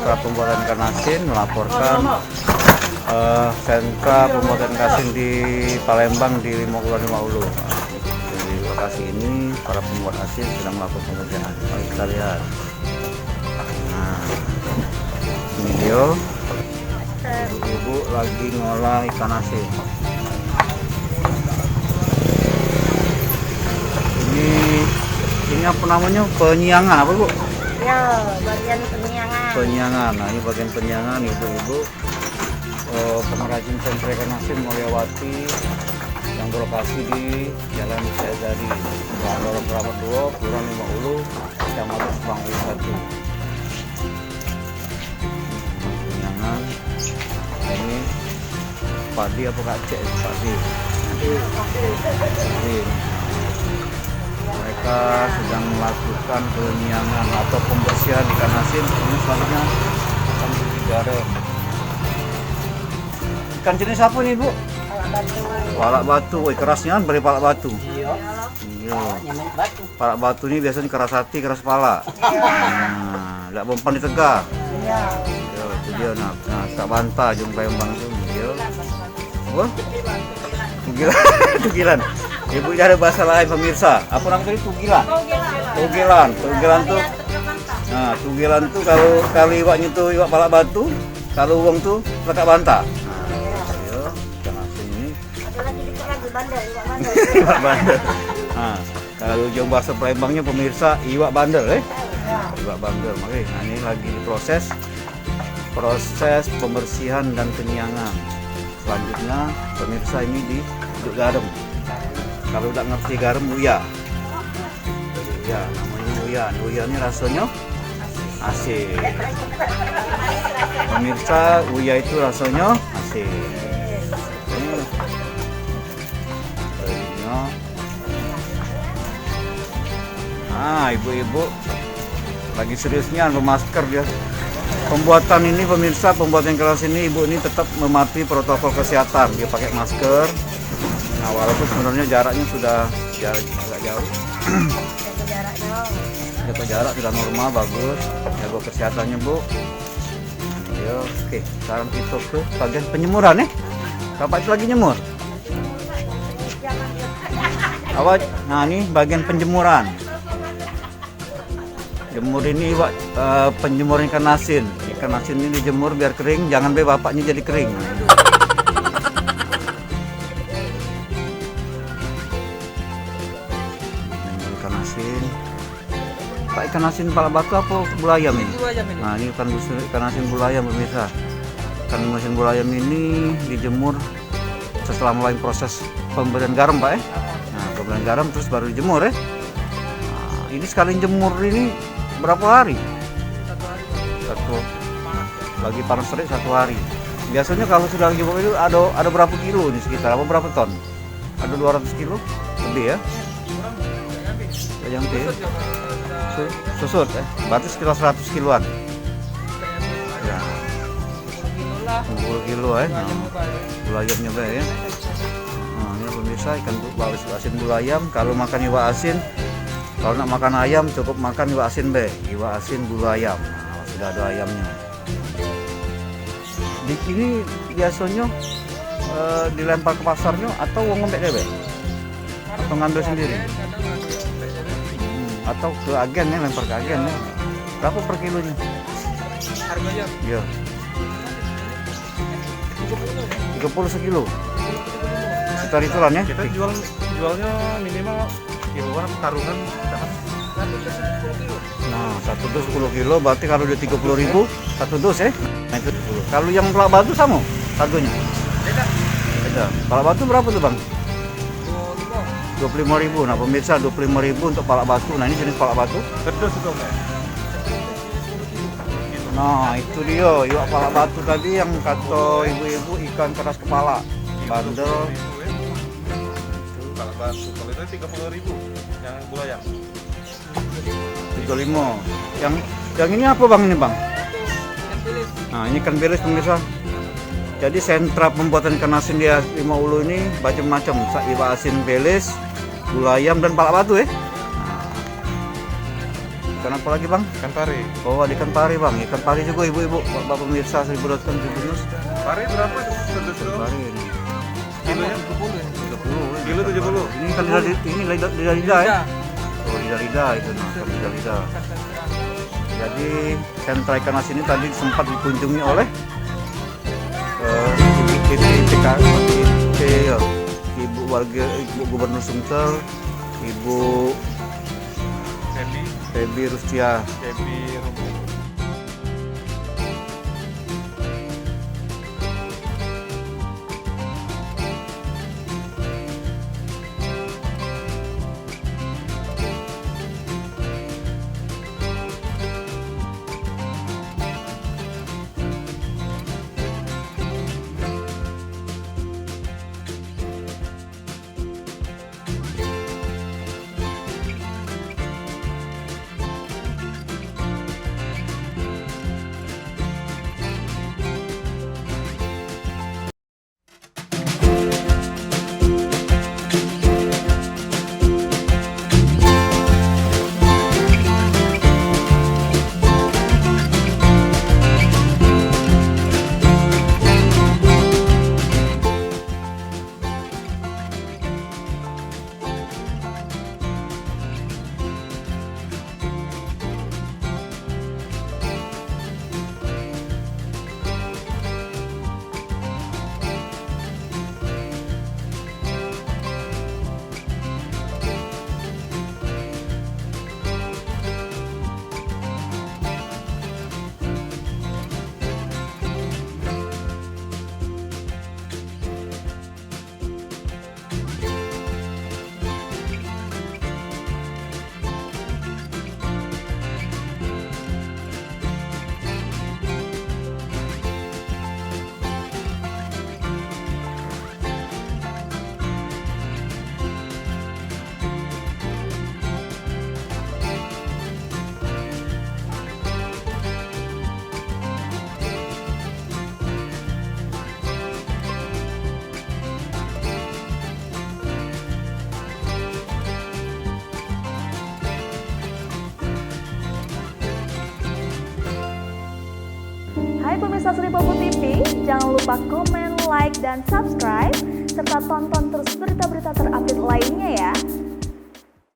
sentra pembuatan ikan asin melaporkan sentra pembuatan ikan asin di Palembang di Kepulauan Lima Hulu. Di lokasi ini para pembuat asin sedang melakukan pengerjaan. Mari kita lihat. Nah, ini video ibu-ibu lagi ngolah ikan asin. Ini apa namanya, penyiangan apa bu? Ya, bagian penyiangan. Penyiangan. Nah, ini bagian penyiangan ibu-ibu pengrajin sentra ikan asin Mulyawati yang berlokasi di Jalan Syahzadi, Lorong Keramat 2, Kelurahan Lima Hulu, Kecamatan Subang 1. Penyiangan. Ini padi apa Kak Cek? Padi. Mereka sedang melakukan penyiangan atau pembersihan ikan asin. Ini selanjutnya akan cuci garam. Ikan jenis apa nih bu? Palak batu. Woi, kerasnya kan beri palak batu. Iya. Palak batu ini biasanya keras hati, keras pala. Nah, tidak mempan di tegak. Iya. Itu dia nak tak bantah jung Palembang itu. Iya. Wah. Tugilan. Ibu ada bahasa lain pemirsa. Apa namanya tadi? Tugilan. Tugilan tuh. Nah, tugilan tuh kalau iwaknya tuh iwak palak batu, kalau uang tuh lekak bantah. Iwak bandel. Nah, kalau jauh bahasa Palembangnya pemirsa iwak bandel Iwak bandel. Makanya nah, ini lagi proses pembersihan dan penyiangan. Selanjutnya pemirsa ini diaduk garam. Kalau udah ngerti garam uya. Ya, namanya uya. Uya ini rasanya asin. Pemirsa, uya itu rasanya asin. Nah, ibu-ibu lagi seriusnya bermasker dia. Pembuatan ini pemirsa, pembuatan kelas ini ibu ini tetap mematuhi protokol kesehatan. Dia pakai masker. Nah, walaupun sebenarnya jaraknya sudah agak jauh. Jaga jarak sudah normal, bagus. Jaga kesehatannya bu. Nah, oke, sekarang kita ke bagian penyemuran nih. Bapak itu lagi nyemur. Awak, nah ini bagian penjemuran. Jemur ini penjemur ikan asin. Ikan asin ini dijemur biar kering, jangan sampai bapaknya jadi kering. Ikan asin. Pak, ikan asin palak batu apa bulayam ini? Nah, ini ikan asin bulayam pemirsa. Ikan asin bulayam ini dijemur setelah mulai proses pemberian garam Pak Nah, pemberian garam terus baru dijemur Nah, ini sekali jemur ini berapa hari? Satu lagi panas terik 1 hari. Biasanya kalau sudah jemur itu ada berapa kilo ini sekitar berapa ton? Ada 200 kilo lebih ya? Yang susut berarti sekitar 100 kiloan. Ya. 60 kilo bulayamnya ya. Nah, ini pemirsa ikan asin bulayam. Kalau makan iwak asin, kalau nak makan ayam cukup makan iwak asin iwak asin bulayam. Nah, sudah ada ayamnya. Di sini biasanya dilempar ke pasarnya atau uang ngembek deh atau ngambil sendiri atau ke agen ya, lempar ke agen ya. Berapa per kilonya harganya? Iya 30 sekilo sekitar itulah ya. Kita jualnya minimal kiloan tarungan. Nah, 1 dus 10 kilo berarti kalau udah 30.000 1 dus Nah, itu 10. Kalau yang palak batu sama harganya? Beda. Palak batu berapa tuh bang? 25.000. Nah pemirsa, 25.000 untuk palak batu. Nah ini jenis palak batu. Nah itu dia iwak palak batu tadi yang kata ibu-ibu ikan keras kepala bandel. Palak batu kalau itu 30.000 yang bulayam. 35. Yang ini apa bang ini bang? Nah ini ikan bilis pemirsa. Jadi sentra pembuatan ikan asin di Lima Hulu ini macam-macam, iwak asin belis, bulayam dan palak batu Ikan apa lagi bang? Ikan pare. Oh ada ikan pari bang, ikan pari juga ibu-ibu, bapak pemirsa 1000.com Tribunnews. Pare berapa? Sedus Ikan pari ini. Kilonya 30. Kilo 70. Ini kan lidah ya? Oh lidah itu, nah kan lidah. Jadi sentra ikan asin ini tadi sempat dikunjungi oleh Ibu warga, Ibu Gubernur Sumsel, Ibu Febi Rustia. Hai pemirsa Sri Popo TV, jangan lupa komen, like, dan subscribe, serta tonton terus berita-berita terupdate lainnya